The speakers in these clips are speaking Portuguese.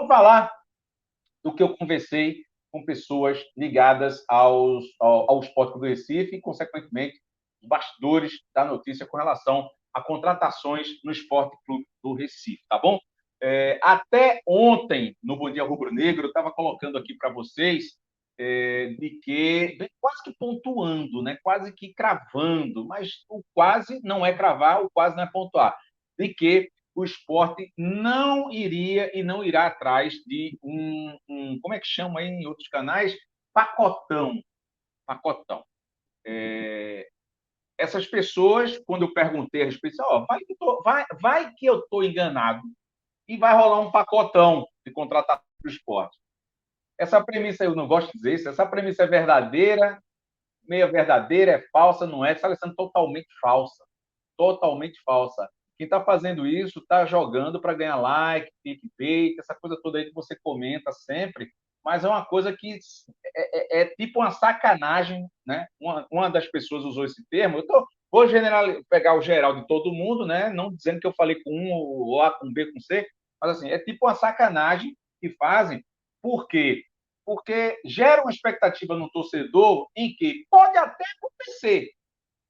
vamos falar do que eu conversei com pessoas ligadas ao Esporte Clube do Recife e, consequentemente, os bastidores da notícia com relação a contratações no Esporte Clube do Recife, tá bom? Até ontem, no Bom Dia Rubro Negro, eu estava colocando aqui para vocês de que, quase que pontuando, né? Quase que cravando, mas o quase não é cravar, o quase não é pontuar, de que o esporte não iria e não irá atrás de como é que chama aí em outros canais? Pacotão. Pacotão. Essas pessoas, quando eu perguntei a respeito, vai que eu estou enganado e vai rolar um pacotão de contratação para o esporte. Essa premissa, eu não gosto de dizer isso, essa premissa é verdadeira, meia verdadeira, é falsa, não é? Está sendo totalmente falsa. Totalmente falsa. Quem está fazendo isso está jogando para ganhar like, clickbait, essa coisa toda aí que você comenta sempre, mas é uma coisa que é tipo uma sacanagem, né? Uma das pessoas usou esse termo. Vou pegar o geral de todo mundo, né? Não dizendo que eu falei com um, ou A com B com C, mas assim, é tipo uma sacanagem que fazem. Por quê? Porque gera uma expectativa no torcedor em que pode até acontecer,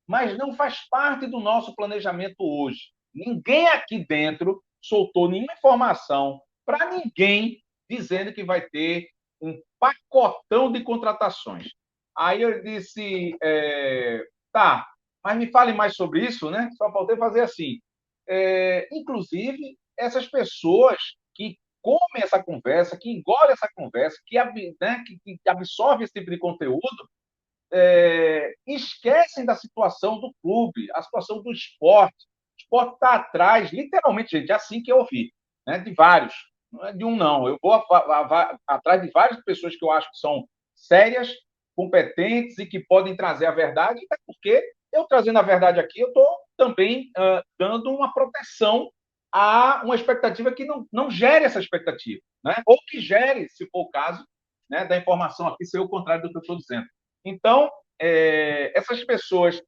mas não faz parte do nosso planejamento hoje. Ninguém aqui dentro soltou nenhuma informação para ninguém dizendo que vai ter um pacotão de contratações. Aí eu disse, tá, mas me fale mais sobre isso, né? Só faltei fazer assim. Inclusive, essas pessoas que comem essa conversa, que engolem essa conversa, que absorvem esse tipo de conteúdo, esquecem da situação do clube, a situação do esporte. O esporte está atrás, literalmente, gente, é assim que eu ouvi, né, de vários, não é de um, não. Eu vou atrás de várias pessoas que eu acho que são sérias, competentes e que podem trazer a verdade, até porque eu trazendo a verdade aqui, eu estou também dando uma proteção a uma expectativa que não gere essa expectativa, né? Ou que gere, se for o caso, né, da informação aqui ser o contrário do que eu estou dizendo. Então, essas pessoas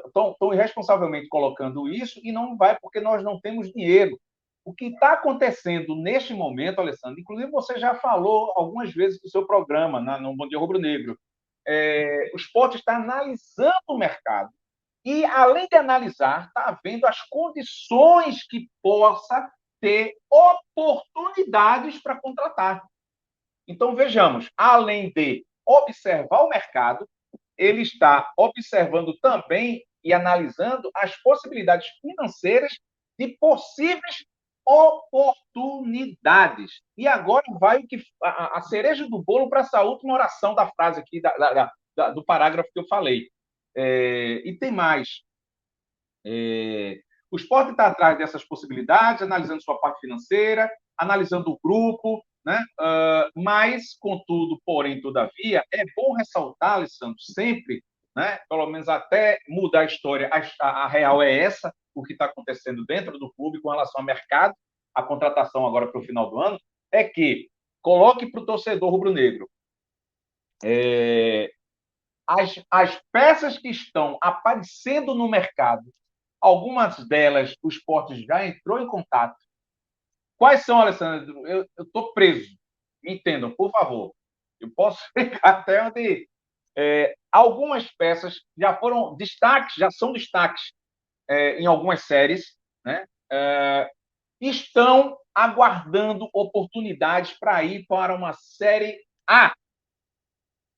estão irresponsavelmente colocando isso e não vai porque nós não temos dinheiro. O que está acontecendo neste momento, Alessandro, inclusive você já falou algumas vezes no seu programa, no Bom Dia Rubro Negro, o esporte está analisando o mercado e, além de analisar, está vendo as condições que possa ter oportunidades para contratar. Então, vejamos, além de observar o mercado, ele está observando também e analisando as possibilidades financeiras de possíveis oportunidades. E agora vai a cereja do bolo para essa última oração da frase aqui, do parágrafo que eu falei. E tem mais. O esporte está atrás dessas possibilidades, analisando sua parte financeira, analisando o grupo, né? Mas, contudo, porém, todavia, é bom ressaltar, Alessandro, sempre, né? Pelo menos até mudar a história, a real é essa, o que está acontecendo dentro do clube com relação ao mercado, a contratação agora para o final do ano, é que coloque para o torcedor rubro-negro as peças que estão aparecendo no mercado, algumas delas o esporte já entrou em contato. Quais são, Alessandro? Eu estou preso. Me entendam, por favor. Eu posso ficar até onde. Algumas peças já foram destaques, já são destaques em algumas séries, né? Estão aguardando oportunidades para ir para uma série A.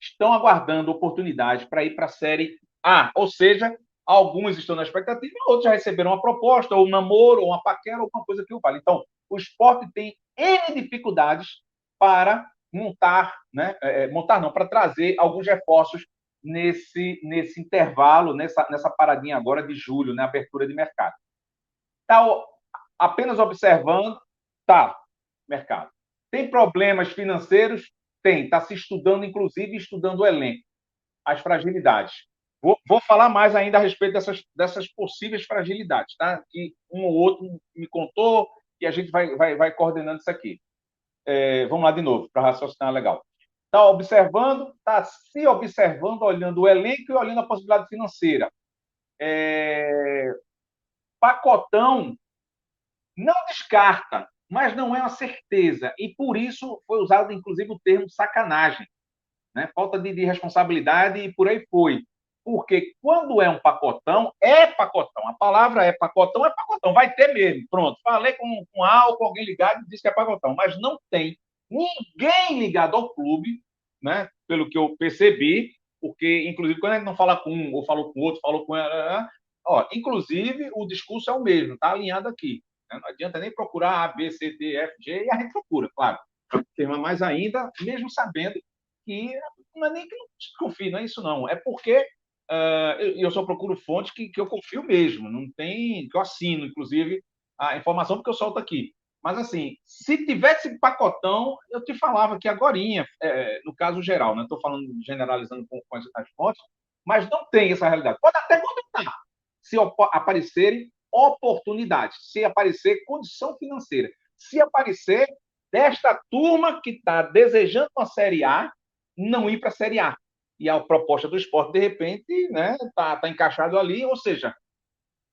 Estão aguardando oportunidades para ir para a série A. Ou seja, alguns estão na expectativa, outros já receberam uma proposta, ou um namoro, ou uma paquera, ou alguma coisa que o vale. Então, o esporte tem N dificuldades para montar, né? Montar não, para trazer alguns reforços nesse intervalo, nessa paradinha agora de julho, na abertura de mercado. Está apenas observando, tá, mercado. Tem problemas financeiros? Tem. Está se estudando, inclusive, estudando o elenco, as fragilidades. Vou falar mais ainda a respeito dessas possíveis fragilidades, tá? Que um ou outro me contou e a gente vai coordenando isso aqui. Vamos lá de novo, para raciocinar legal. Está observando, está se observando, olhando o elenco e olhando a possibilidade financeira. Pacotão não descarta, mas não é uma certeza. E por isso foi usado, inclusive, o termo sacanagem, né? Falta de responsabilidade e por aí foi. Porque quando é um pacotão, é pacotão. A palavra é pacotão. Vai ter mesmo. Pronto. Falei com álcool, alguém ligado e disse que é pacotão. Mas não tem ninguém ligado ao clube, né? Pelo que eu percebi, porque, inclusive, quando a gente não fala com um, ou falou com outro, falou com ela, ó, inclusive, o discurso é o mesmo, tá alinhado aqui. Né? Não adianta nem procurar A, B, C, D, F, G, e a gente procura, claro. Mas mais ainda, mesmo sabendo que não é nem que não desconfio, não é isso não. É porque eu só procuro fontes que eu confio mesmo, não tem, que eu assino, inclusive, a informação porque eu solto aqui. Mas, assim, se tivesse pacotão, eu te falava que agorinha, no caso geral, não estou falando generalizando com as fontes, mas não tem essa realidade. Pode até contratar, se aparecerem oportunidades, se aparecer condição financeira, se aparecer desta turma que está desejando uma Série A, não ir para a Série A. E a proposta do esporte, de repente, né, tá encaixado ali, ou seja,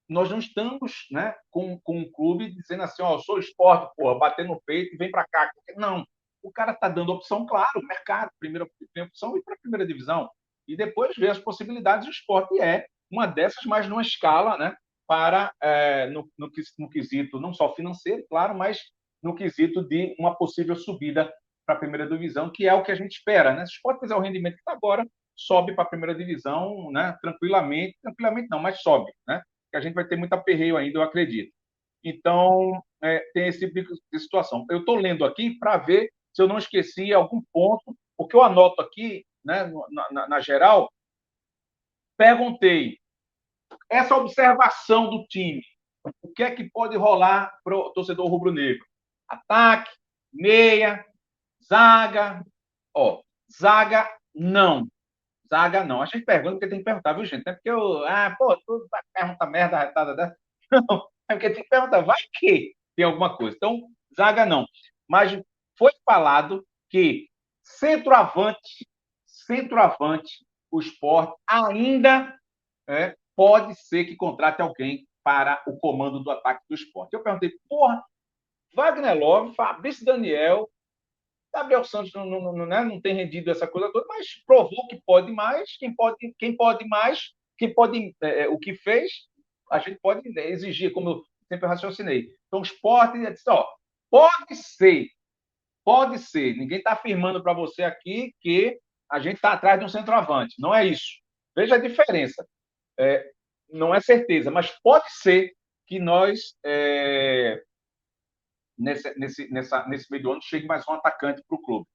nós não estamos, né, com um clube dizendo assim, ó, eu sou esporte, porra, bater no peito e vem para cá. Não, o cara está dando opção, claro, mercado, primeira opção e para a primeira divisão. E depois ver as possibilidades, o esporte é uma dessas, mas numa escala, né, para, no quesito não só financeiro, claro, mas no quesito de uma possível subida para a primeira divisão, que é o que a gente espera. Né? Se o esporte fizer o rendimento que está agora, sobe para a primeira divisão, né, tranquilamente não, mas sobe, né? Que a gente vai ter muito aperreio ainda, eu acredito. Então, tem esse tipo de situação. Eu estou lendo aqui para ver se eu não esqueci algum ponto, porque eu anoto aqui, né, na geral, perguntei essa observação do time, o que é que pode rolar para o torcedor rubro-negro? Ataque, meia, zaga. Ó, zaga, não. Zaga, não. A gente pergunta porque tem que perguntar, viu, gente? Não é porque pô, tu vai perguntar merda, retada. Não, é porque tem que perguntar, vai que tem alguma coisa. Então, zaga, não. Mas foi falado que centroavante, o esporte ainda pode ser que contrate alguém para o comando do ataque do esporte. Eu perguntei, porra, Wagner Love, Fabrício Daniel, Gabriel Santos não tem rendido essa coisa toda, mas provou que pode mais. Quem pode mais, quem pode o que fez, a gente pode exigir, como eu sempre raciocinei. Então, o esporte disse, ó, pode ser. Ninguém está afirmando para você aqui que a gente está atrás de um centroavante. Não é isso. Veja a diferença. Não é certeza, mas pode ser que nós nesse meio do ano chegue mais um atacante para o clube.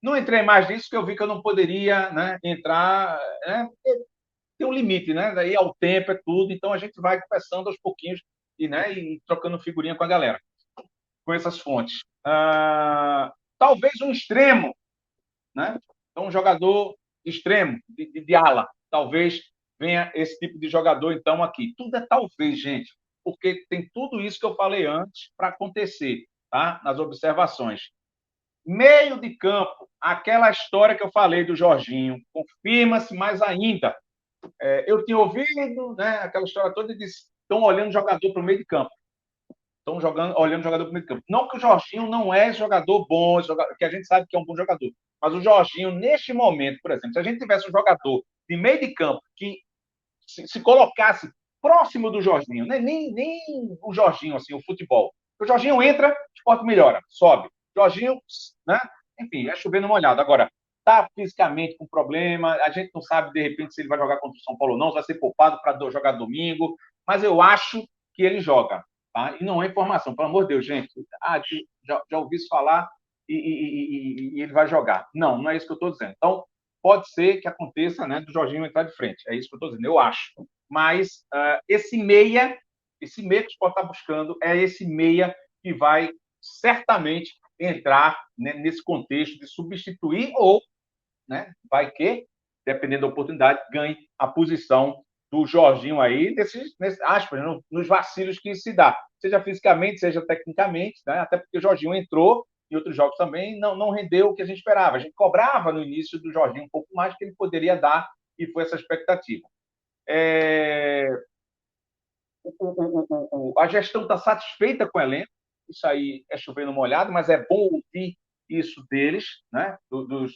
Não entrei mais nisso, porque eu vi que eu não poderia, né, entrar. Né, tem um limite, né? Daí ao tempo, é tudo. Então a gente vai conversando aos pouquinhos e trocando figurinha com a galera, com essas fontes. Talvez um extremo, né? Então, um jogador extremo, de ala. Talvez venha esse tipo de jogador, então, aqui. Tudo é talvez, gente, porque tem tudo isso que eu falei antes para acontecer, tá? Nas observações. Meio de campo, aquela história que eu falei do Jorginho, confirma-se mais ainda. Eu tinha ouvido, né, aquela história toda e disse: estão olhando o jogador para o meio de campo. Estão olhando o jogador para o meio de campo. Não que o Jorginho não é jogador bom, que a gente sabe que é um bom jogador. Mas o Jorginho, neste momento, por exemplo, se a gente tivesse um jogador de meio de campo que se colocasse próximo do Jorginho, né? nem o Jorginho, assim, o futebol. O Jorginho entra, o esporte melhora, sobe. O Jorginho, né? Enfim, é chovendo molhado. Agora, tá fisicamente com problema, a gente não sabe, de repente, se ele vai jogar contra o São Paulo ou não, se vai ser poupado para jogar domingo, mas eu acho que ele joga. Tá? E não é informação, pelo amor de Deus, gente. Já ouvi isso falar e ele vai jogar. Não é isso que eu estou dizendo. Então, pode ser que aconteça, né, do Jorginho entrar de frente. É isso que eu estou dizendo, eu acho. Mas esse meia que o Sport está buscando é esse meia que vai certamente entrar, né, nesse contexto de substituir ou, né, vai que, dependendo da oportunidade, ganhe a posição do Jorginho aí, aspas, nos vacilos que se dá, seja fisicamente, seja tecnicamente, né, até porque o Jorginho entrou em outros jogos também, não rendeu o que a gente esperava. A gente cobrava no início do Jorginho um pouco mais que ele poderia dar, e foi essa expectativa. A gestão está satisfeita com o elenco, isso aí é chover no molhado, mas é bom ouvir isso deles, né? Dos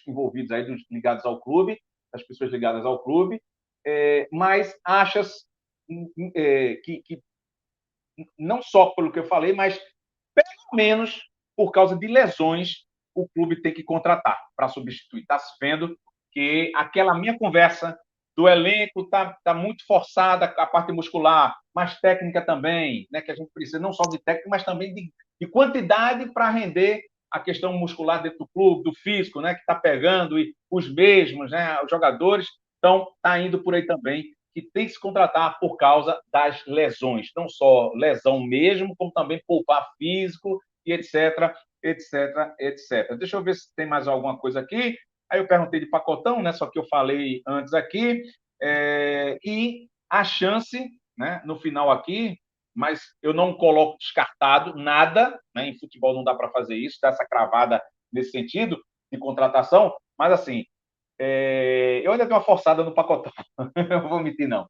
envolvidos aí, dos ligados ao clube, das pessoas ligadas ao clube, mas achas que não só pelo que eu falei, mas pelo menos por causa de lesões, o clube tem que contratar para substituir. Está se vendo que aquela minha conversa do elenco tá muito forçada, a parte muscular, mas técnica também, né? Que a gente precisa não só de técnica, mas também de quantidade para render a questão muscular dentro do clube, do físico, né? Que está pegando, e os mesmos, né? Os jogadores. Então, está indo por aí também, que tem que se contratar por causa das lesões. Não só lesão mesmo, como também poupar físico e etc, etc, etc. Deixa eu ver se tem mais alguma coisa aqui. Aí eu perguntei de pacotão, né? Só que eu falei antes aqui. E a chance, né, no final aqui, mas eu não coloco descartado nada, né? Em futebol não dá para fazer isso, dar essa cravada nesse sentido de contratação, mas assim, eu ainda tenho uma forçada no pacotão, não vou mentir, não.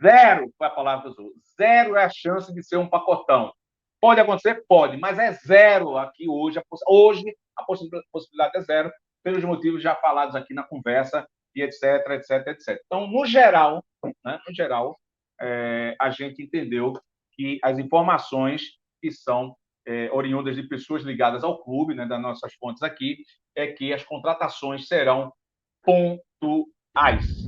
Zero foi a palavra que usou. Zero é a chance de ser um pacotão. Pode acontecer? Pode, mas é zero aqui hoje. Hoje a possibilidade é zero, pelos motivos já falados aqui na conversa, e etc, etc, etc. Então, no geral, né, no geral, a gente entendeu que as informações que são oriundas de pessoas ligadas ao clube, né, das nossas fontes aqui, é que as contratações serão pontuais.